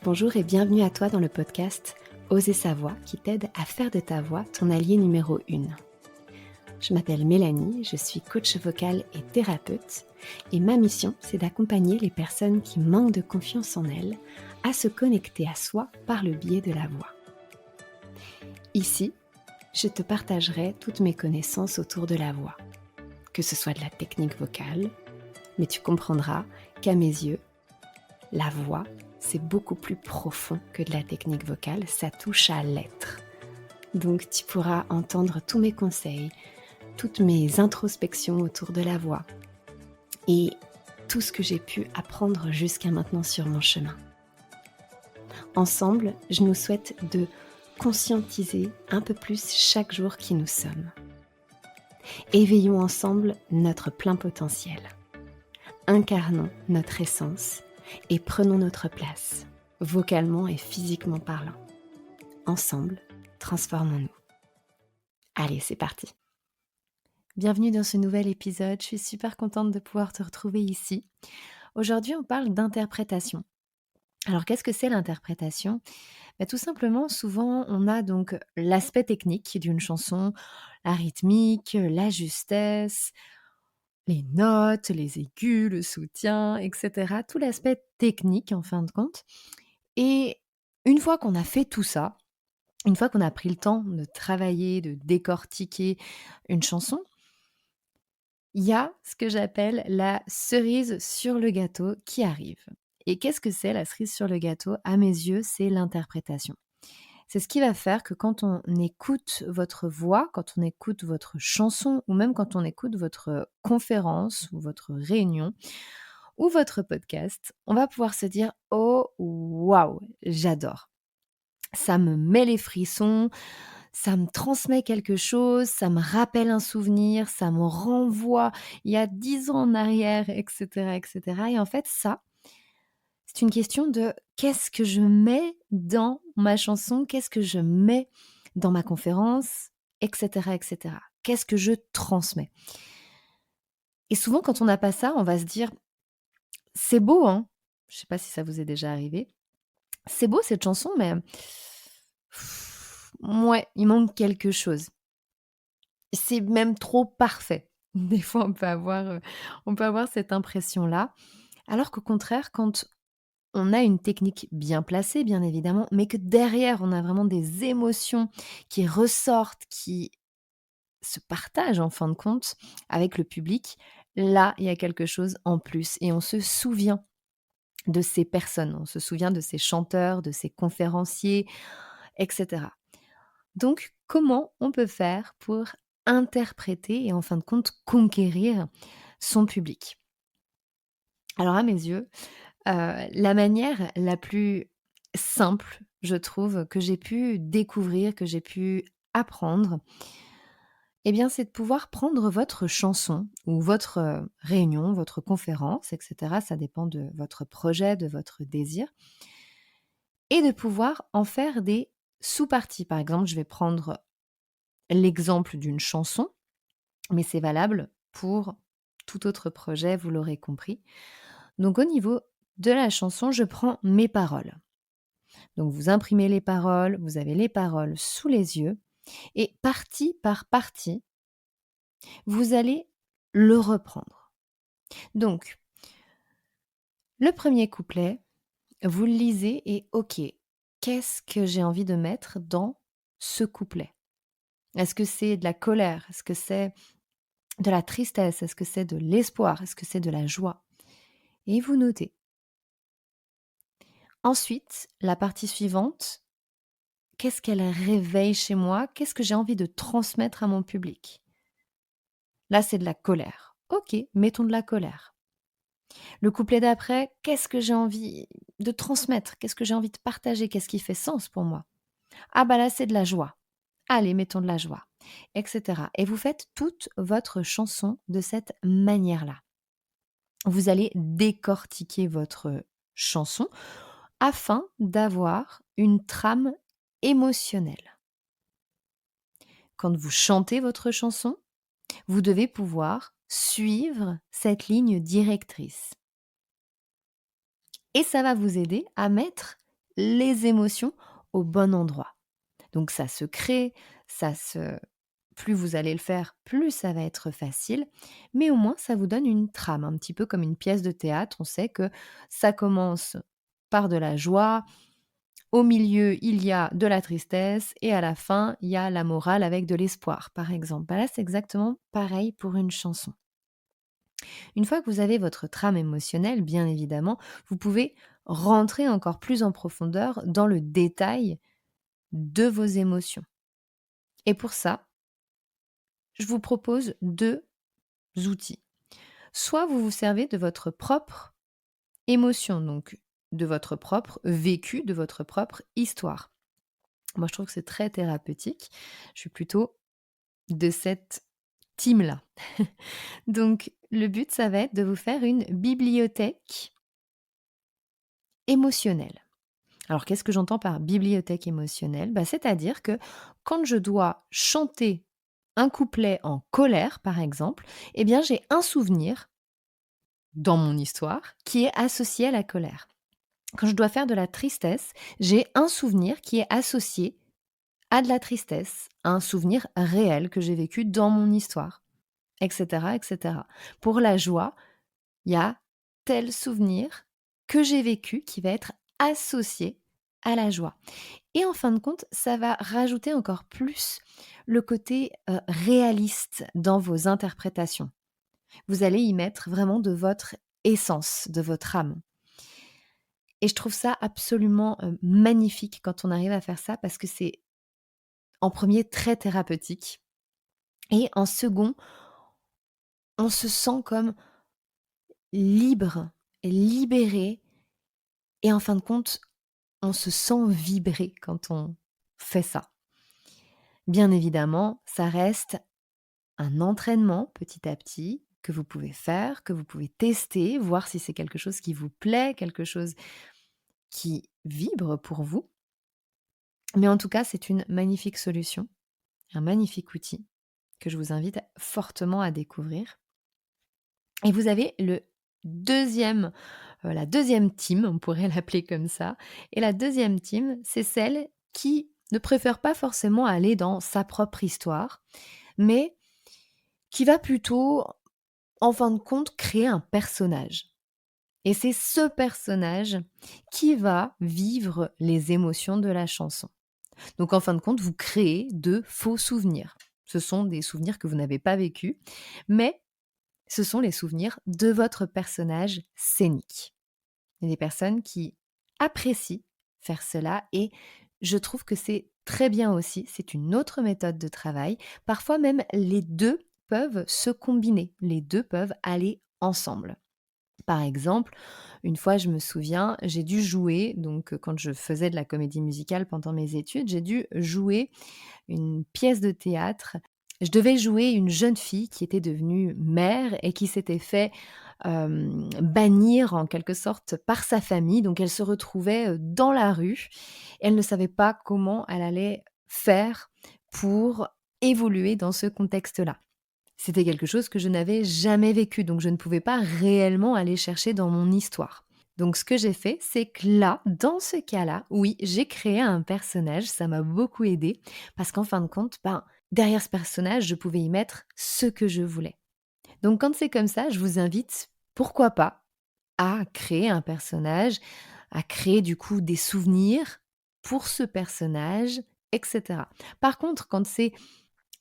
Bonjour et bienvenue à toi dans le podcast Oser sa voix qui t'aide à faire de ta voix ton allié numéro 1. Je m'appelle Mélanie, je suis coach vocal et thérapeute et ma mission c'est d'accompagner les personnes qui manquent de confiance en elles à se connecter à soi par le biais de la voix. Ici, je te partagerai toutes mes connaissances autour de la voix, que ce soit de la technique vocale, mais tu comprendras qu'à mes yeux, la voix, c'est beaucoup plus profond que de la technique vocale, ça touche à l'être. Donc tu pourras entendre tous mes conseils, toutes mes introspections autour de la voix et tout ce que j'ai pu apprendre jusqu'à maintenant sur mon chemin. Ensemble, je nous souhaite de conscientiser un peu plus chaque jour qui nous sommes. Éveillons ensemble notre plein potentiel. Incarnons notre essence et prenons notre place, vocalement et physiquement parlant. Ensemble, transformons-nous. Allez, c'est parti. Bienvenue dans ce nouvel épisode, je suis super contente de pouvoir te retrouver ici. Aujourd'hui, on parle d'interprétation. Alors, qu'est-ce que c'est l'interprétation ? Tout simplement, souvent, on a donc l'aspect technique d'une chanson, la rythmique, la justesse, les notes, les aigus, le soutien, etc. Tout l'aspect technique en fin de compte. Et une fois qu'on a fait tout ça, une fois qu'on a pris le temps de travailler, de décortiquer une chanson, il y a ce que j'appelle la cerise sur le gâteau qui arrive. Et qu'est-ce que c'est la cerise sur le gâteau ? À mes yeux, c'est l'interprétation. C'est ce qui va faire que quand on écoute votre voix, quand on écoute votre chanson ou même quand on écoute votre conférence ou votre réunion ou votre podcast, on va pouvoir se dire « Oh, waouh, j'adore !» Ça me met les frissons, ça me transmet quelque chose, ça me rappelle un souvenir, ça me renvoie il y a 10 ans en arrière, etc., etc. Et en fait, ça, c'est une question de qu'est-ce que je mets dans ma chanson, qu'est-ce que je mets dans ma conférence, etc., etc. Qu'est-ce que je transmets ? Et souvent, quand on n'a pas ça, on va se dire c'est beau, hein ? Je ne sais pas si ça vous est déjà arrivé. C'est beau cette chanson, mais ouais, il manque quelque chose. C'est même trop parfait. Des fois, on peut avoir cette impression-là. Alors qu'au contraire, quand on a une technique bien placée, bien évidemment, mais que derrière, on a vraiment des émotions qui ressortent, qui se partagent en fin de compte avec le public, là, il y a quelque chose en plus. Et on se souvient de ces personnes, on se souvient de ces chanteurs, de ces conférenciers, etc. Donc, comment on peut faire pour interpréter et en fin de compte conquérir son public ? Alors à mes yeux, la manière la plus simple, je trouve, que j'ai pu découvrir, que j'ai pu apprendre, eh bien, c'est de pouvoir prendre votre chanson ou votre, réunion, votre conférence et cetera, ça dépend de votre projet, de votre désir et de pouvoir en faire des sous-parties. Par exemple, je vais prendre l'exemple d'une chanson, mais c'est valable pour tout autre projet, vous l'aurez compris. Donc au niveau de la chanson, je prends mes paroles. Donc vous imprimez les paroles, vous avez les paroles sous les yeux et partie par partie, vous allez le reprendre. Donc, le premier couplet, vous le lisez et OK, qu'est-ce que j'ai envie de mettre dans ce couplet ? Est-ce que c'est de la colère ? Est-ce que c'est de la tristesse ? Est-ce que c'est de l'espoir ? Est-ce que c'est de la joie ? Et vous notez. Ensuite, la partie suivante, qu'est-ce qu'elle réveille chez moi ? Qu'est-ce que j'ai envie de transmettre à mon public ? Là, c'est de la colère. OK, mettons de la colère. Le couplet d'après, qu'est-ce que j'ai envie de transmettre ? Qu'est-ce que j'ai envie de partager ? Qu'est-ce qui fait sens pour moi ? Ah bah là, c'est de la joie. Allez, mettons de la joie, etc. Et vous faites toute votre chanson de cette manière-là. Vous allez décortiquer votre chanson afin d'avoir une trame émotionnelle. Quand vous chantez votre chanson, vous devez pouvoir suivre cette ligne directrice. Et ça va vous aider à mettre les émotions au bon endroit. Donc ça se crée, ça se plus vous allez le faire, plus ça va être facile, mais au moins ça vous donne une trame, un petit peu comme une pièce de théâtre. On sait que ça commence par de la joie, au milieu il y a de la tristesse et à la fin il y a la morale avec de l'espoir, par exemple. Bah là, c'est exactement pareil pour une chanson. Une fois que vous avez votre trame émotionnelle, bien évidemment, vous pouvez rentrer encore plus en profondeur dans le détail de vos émotions. Et pour ça, je vous propose 2 outils. Soit vous vous servez de votre propre émotion, donc de votre propre vécu, de votre propre histoire. Moi, je trouve que c'est très thérapeutique. Je suis plutôt de cette team-là. Donc le but, ça va être de vous faire une bibliothèque émotionnelle. Alors qu'est-ce que j'entends par bibliothèque émotionnelle? C'est-à-dire que quand je dois chanter un couplet en colère, par exemple, eh bien j'ai un souvenir dans mon histoire qui est associé à la colère. Quand je dois faire de la tristesse, j'ai un souvenir qui est associé à de la tristesse, à un souvenir réel que j'ai vécu dans mon histoire, etc., etc. Pour la joie, il y a tel souvenir que j'ai vécu qui va être associé à la joie. Et en fin de compte, ça va rajouter encore plus le côté réaliste dans vos interprétations. Vous allez y mettre vraiment de votre essence, de votre âme. Et je trouve ça absolument magnifique quand on arrive à faire ça parce que c'est en premier très thérapeutique et en second, on se sent comme libre, libéré et en fin de compte, on se sent vibrer quand on fait ça. Bien évidemment, ça reste un entraînement petit à petit que vous pouvez faire, que vous pouvez tester, voir si c'est quelque chose qui vous plaît, quelque chose qui vibre pour vous. Mais en tout cas, c'est une magnifique solution, un magnifique outil que je vous invite fortement à découvrir. Et vous avez la deuxième team, on pourrait l'appeler comme ça. Et la deuxième team, c'est celle qui ne préfère pas forcément aller dans sa propre histoire, mais qui va plutôt, en fin de compte, créer un personnage. Et c'est ce personnage qui va vivre les émotions de la chanson. Donc en fin de compte, vous créez de faux souvenirs. Ce sont des souvenirs que vous n'avez pas vécus, mais ce sont les souvenirs de votre personnage scénique. Il y a des personnes qui apprécient faire cela et je trouve que c'est très bien aussi. C'est une autre méthode de travail. Parfois même, les deux peuvent se combiner. Les deux peuvent aller ensemble. Par exemple, une fois, je me souviens, j'ai dû jouer, donc quand je faisais de la comédie musicale pendant mes études, j'ai dû jouer une pièce de théâtre. Je devais jouer une jeune fille qui était devenue mère et qui s'était fait bannir en quelque sorte par sa famille. Donc elle se retrouvait dans la rue. Elle ne savait pas comment elle allait faire pour évoluer dans ce contexte-là. C'était quelque chose que je n'avais jamais vécu, donc je ne pouvais pas réellement aller chercher dans mon histoire. Donc ce que j'ai fait, c'est que là, dans ce cas-là, oui, j'ai créé un personnage, ça m'a beaucoup aidé, parce qu'en fin de compte, derrière ce personnage, je pouvais y mettre ce que je voulais. Donc quand c'est comme ça, je vous invite, pourquoi pas, à créer un personnage, à créer du coup des souvenirs pour ce personnage, etc. Par contre, quand c'est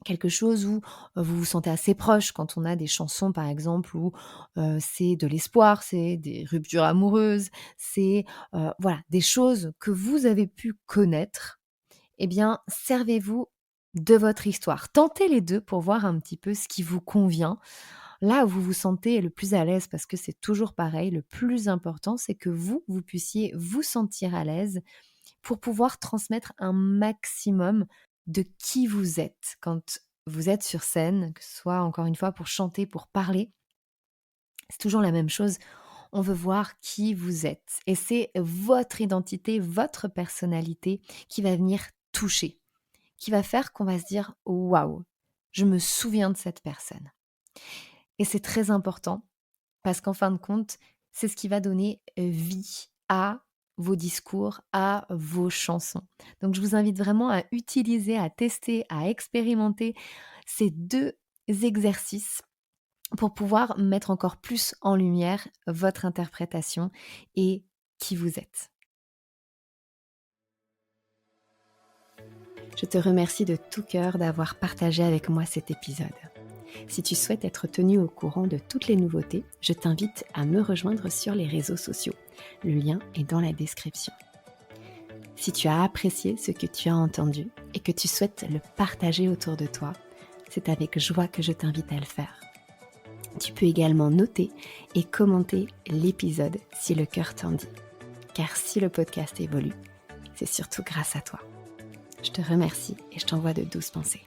quelque chose où vous vous sentez assez proche, quand on a des chansons par exemple où c'est de l'espoir, c'est des ruptures amoureuses, c'est voilà, des choses que vous avez pu connaître, eh bien servez-vous de votre histoire. Tentez les 2 pour voir un petit peu ce qui vous convient. Là où vous vous sentez le plus à l'aise, parce que c'est toujours pareil, le plus important, c'est que vous puissiez vous sentir à l'aise pour pouvoir transmettre un maximum de qui vous êtes quand vous êtes sur scène, que ce soit encore une fois pour chanter, pour parler. C'est toujours la même chose. On veut voir qui vous êtes. Et c'est votre identité, votre personnalité qui va venir toucher, qui va faire qu'on va se dire waouh, je me souviens de cette personne. Et c'est très important parce qu'en fin de compte, c'est ce qui va donner vie à vos discours à vos chansons. Donc je vous invite vraiment à utiliser, à tester, à expérimenter ces 2 exercices pour pouvoir mettre encore plus en lumière votre interprétation et qui vous êtes. Je te remercie de tout cœur d'avoir partagé avec moi cet épisode. Si tu souhaites être tenu au courant de toutes les nouveautés, je t'invite à me rejoindre sur les réseaux sociaux. Le lien est dans la description. Si tu as apprécié ce que tu as entendu et que tu souhaites le partager autour de toi, c'est avec joie que je t'invite à le faire. Tu peux également noter et commenter l'épisode si le cœur t'en dit. Car si le podcast évolue, c'est surtout grâce à toi. Je te remercie et je t'envoie de douces pensées.